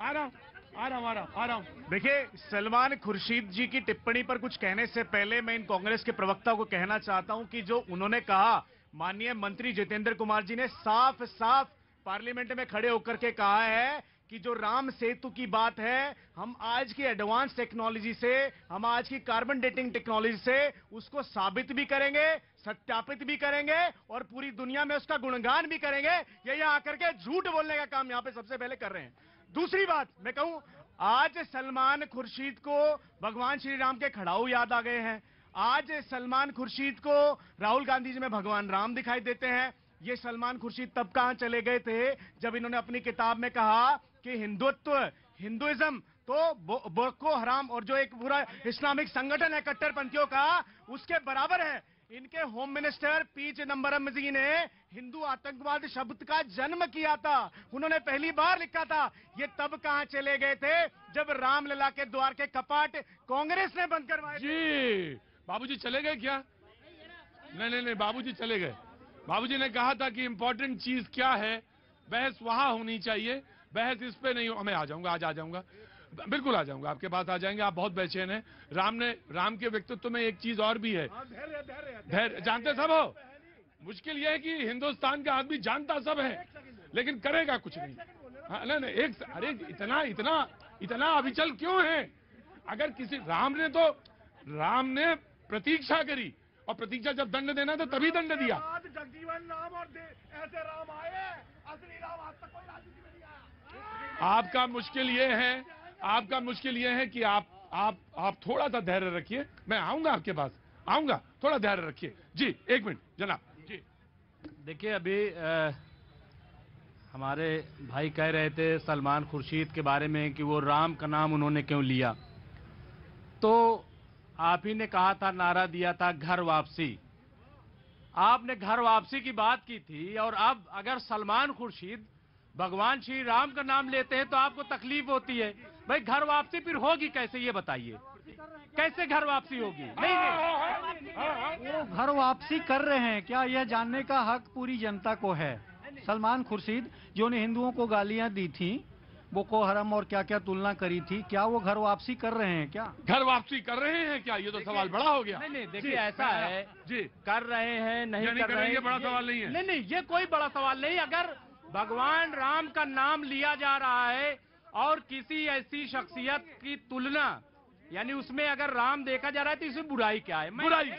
आ रहा हूं। देखिए, सलमान खुर्शीद जी की टिप्पणी पर कुछ कहने से पहले मैं इन कांग्रेस के प्रवक्ता को कहना चाहता हूं कि जो उन्होंने कहा, माननीय मंत्री जितेंद्र कुमार जी ने साफ साफ पार्लियामेंट में खड़े होकर के कहा है कि जो राम सेतु की बात है, हम आज की एडवांस टेक्नोलॉजी से, हम आज की कार्बन डेटिंग टेक्नोलॉजी से उसको साबित भी करेंगे, सत्यापित भी करेंगे और पूरी दुनिया में उसका गुणगान भी करेंगे। ये यहाँ आकर के झूठ बोलने का काम यहाँ पे सबसे पहले कर रहे हैं। दूसरी बात मैं कहूं, आज सलमान खुर्शीद को भगवान श्री राम के खड़ाऊ याद आ गए हैं। आज सलमान खुर्शीद को राहुल गांधी जी में भगवान राम दिखाई देते हैं। ये सलमान खुर्शीद तब कहां चले गए थे जब इन्होंने अपनी किताब में कहा कि हिंदुइज्म तो बोको हराम और जो एक पूरा इस्लामिक संगठन है कट्टरपंथियों का, उसके बराबर है। इनके होम मिनिस्टर पी चिदम्बरम जी ने हिंदू आतंकवाद शब्द का जन्म किया था, उन्होंने पहली बार लिखा था। ये तब कहां चले गए थे जब रामलला के द्वार के कपाट कांग्रेस ने बंद करवाए जी। बाबूजी चले गए क्या? नहीं, बाबूजी चले गए। बाबूजी ने कहा था कि इंपॉर्टेंट चीज क्या है, बहस वहां होनी चाहिए, बहस इस पे नहीं हो। मैं आ जाऊंगा, आज आ जाऊंगा, बिल्कुल आ जाऊंगा, आपके पास आ जाएंगे। आप बहुत बेचैन हैं। राम के व्यक्तित्व में एक चीज और भी है, धैर्य। जानते सब हो, मुश्किल यह है कि हिंदुस्तान का आदमी जानता सब है लेकिन करेगा कुछ नहीं। हाँ, नहीं, अरे इतना अविचल क्यों है? अगर किसी राम ने प्रतीक्षा करी, और प्रतीक्षा जब दंड देना था तभी दंड दिया। जगजीवन राम और ऐसे राम आए, असली राम आज तक कोई राजनीति में नहीं आया। आपका मुश्किल ये है कि आप थोड़ा सा धैर्य रखिए। मैं आऊंगा आपके पास, आऊंगा, थोड़ा धैर्य रखिए। जी, एक मिनट जनाब जी। देखिए, अभी हमारे भाई कह रहे थे सलमान खुर्शीद के बारे में कि वो राम का नाम उन्होंने क्यों लिया। तो आप ही ने कहा था, नारा दिया था घर वापसी। आपने घर वापसी की बात की थी, और अब अगर सलमान खुर्शीद भगवान श्री राम का नाम लेते हैं तो आपको तकलीफ होती है। भाई, घर वापसी फिर होगी कैसे, ये बताइए, कैसे घर वापसी होगी? नहीं, वो घर वापसी कर रहे हैं क्या, यह जानने का हक पूरी जनता को है। सलमान खुर्शीद जो ने हिंदुओं को गालियां दी थी, बोको हराम और क्या क्या तुलना करी थी, क्या वो घर वापसी कर रहे हैं क्या? घर वापसी कर रहे हैं क्या, ये तो सवाल बड़ा हो गया। नहीं, देखिए, ऐसा है जी, कर रहे हैं नहीं कर रहे हैं, ये बड़ा सवाल नहीं है। नहीं, ये कोई बड़ा सवाल नहीं। अगर भगवान राम का नाम लिया जा रहा है और किसी ऐसी शख्सियत की तुलना, यानी उसमें अगर राम देखा जा रहा है तो इसमें बुराई क्या है? बुराई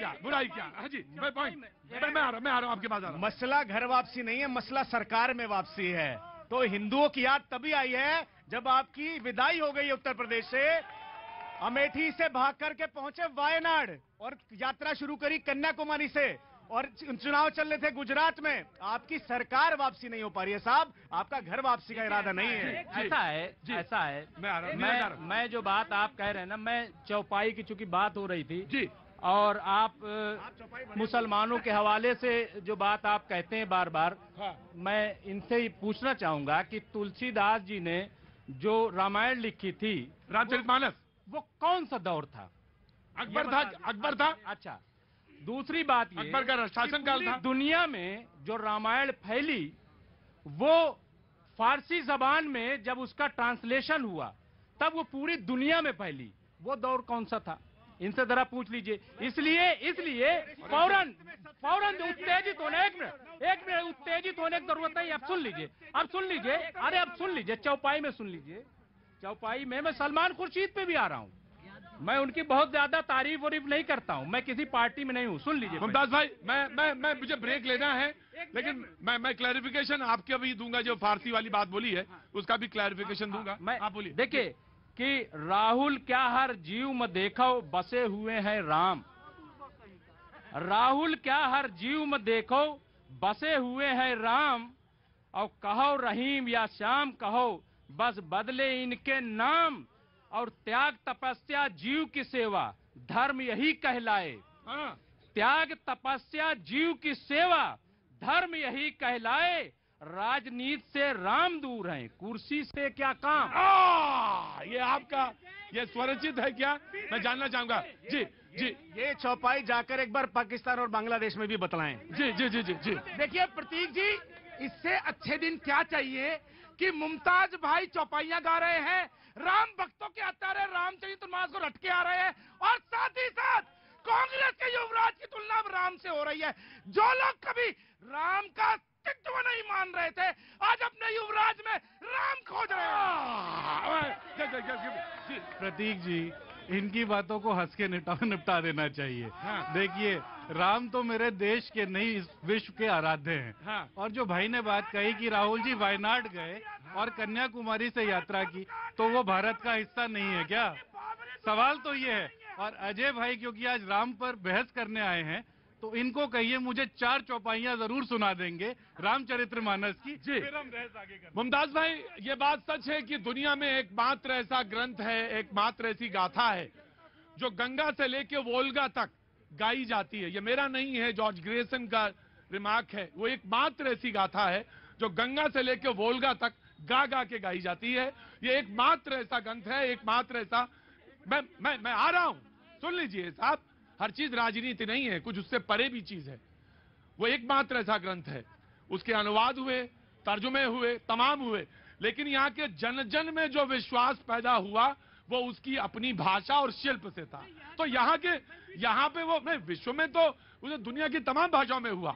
क्या? हाँ जी, मैं आ रहा हूँ आपके पास। मसला घर वापसी नहीं है, मसला सरकार में वापसी है। तो हिंदुओं की याद तभी आई है जब आपकी विदाई हो गई उत्तर प्रदेश से, अमेठी से भाग करके पहुंचे वायनाड और यात्रा शुरू करी कन्याकुमारी से, और चुनाव चल रहे थे गुजरात में। आपकी सरकार वापसी नहीं हो पा रही है साहब, आपका घर वापसी का इरादा नहीं है। ऐसा है। मैं जो बात आप कह रहे हैं ना, मैं चौपाई की चूंकि बात हो रही थी जी, और आप मुसलमानों के हवाले से जो बात आप कहते हैं बार बार, हाँ। मैं इनसे ही पूछना चाहूंगा कि तुलसीदास जी ने जो रामायण लिखी थी, रामचरितमानस, वो कौन सा दौर था? अकबर था। अच्छा, दूसरी बात ये, अकबर का शासनकाल था। दुनिया में जो रामायण फैली वो फारसी जबान में जब उसका ट्रांसलेशन हुआ तब वो पूरी दुनिया में फैली। वो दौर कौन सा था? इनसे जरा पूछ लीजिए। इसलिए फौरन उत्तेजित होने, एक मिनट उत्तेजित होने की जरूरत नहीं। अब सुन लीजिए, अरे अब सुन लीजिए, चौपाई में सुन लीजिए। चौपाई में मैं सलमान खुर्शीद पे भी आ रहा हूँ। मैं उनकी बहुत ज्यादा तारीफ वरीफ नहीं करता हूँ, मैं किसी पार्टी में नहीं हूँ। सुन लीजिए मुमताज भाई, मैं मुझे ब्रेक लेना है, लेकिन मैं क्लैरिफिकेशन आपके भी दूंगा। जो फारसी वाली बात बोली है उसका भी क्लैरिफिकेशन दूंगा। आप बोलिए। देखिए कि राहुल क्या हर जीव में देखो बसे हुए हैं राम, राहुल क्या हर जीव में देखो बसे हुए हैं राम, और कहो रहीम या श्याम कहो बस बदले इनके नाम, और त्याग तपस्या जीव की सेवा धर्म यही कहलाए। त्याग तपस्या जीव की सेवा धर्म यही कहलाए, राजनीति से राम दूर हैं, कुर्सी से क्या काम। ये आपका ये स्वरचित है क्या, मैं जानना चाहूंगा। जी, ये चौपाई जाकर एक बार पाकिस्तान और बांग्लादेश में भी बतलाएं। जी। देखिए प्रतीक जी, इससे अच्छे दिन क्या चाहिए कि मुमताज भाई चौपाइयां गा रहे हैं, राम भक्तों के हत्यारे रामचरितमानस को रटके आ रहे हैं, और साथ ही साथ कांग्रेस के युवराज की तुलना अब राम से हो रही है। जो लोग कभी राम का अस्तित्व नहीं मान रहे थे, आज अपने युवराज में राम खोज रहे हैं। प्रतीक जी, इनकी बातों को हंस के निपटा देना चाहिए। हाँ। देखिए, राम तो मेरे देश के नहीं, इस विश्व के आराध्य हैं। हाँ। और जो भाई ने बात कही कि राहुल जी वायनाड गए और कन्याकुमारी से यात्रा की, तो वो भारत का हिस्सा नहीं है क्या? सवाल तो ये है। और अजय भाई क्योंकि आज राम पर बहस करने आए हैं, तो इनको कहिए मुझे 4 चौपाइयां जरूर सुना देंगे रामचरितमानस की, फिर हम बहस आगे करेंगे। मुमताज भाई, ये बात सच है कि दुनिया में एकमात्र ऐसा ग्रंथ है, एकमात्र ऐसी गाथा है जो गंगा से लेके वोल्गा तक गाई जाती है। ये मेरा नहीं है, जॉर्ज ग्रेसन का रिमार्क है। वो एकमात्र ऐसी गाथा है जो गंगा से लेके वोल्गा तक गा गा के गाई जाती है। ये एकमात्र ऐसा ग्रंथ है, एकमात्र ऐसा। मैं आ रहा हूं, सुन लीजिए साहब, हर चीज राजनीति नहीं है, कुछ उससे परे भी चीज है। वो एकमात्र ऐसा ग्रंथ है, उसके अनुवाद हुए, तर्जुमे हुए, तमाम हुए, लेकिन यहाँ के जन जन में जो विश्वास पैदा हुआ वो उसकी अपनी भाषा और शिल्प से था। तो यहाँ पे वो नहीं, विश्व में तो उसे दुनिया की तमाम भाषाओं में हुआ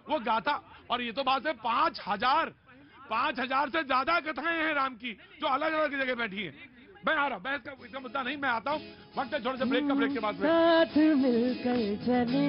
वो गाथा। और ये तो बात है 5,000 से ज्यादा कथाएं हैं राम की जो अलग अलग जगह बैठी हैं। मैं आ रहा हूं, बहस का इसका मुद्दा नहीं, मैं आता हूं, वक्त है थोड़े से ब्रेक के बाद साथ मिलकर चले।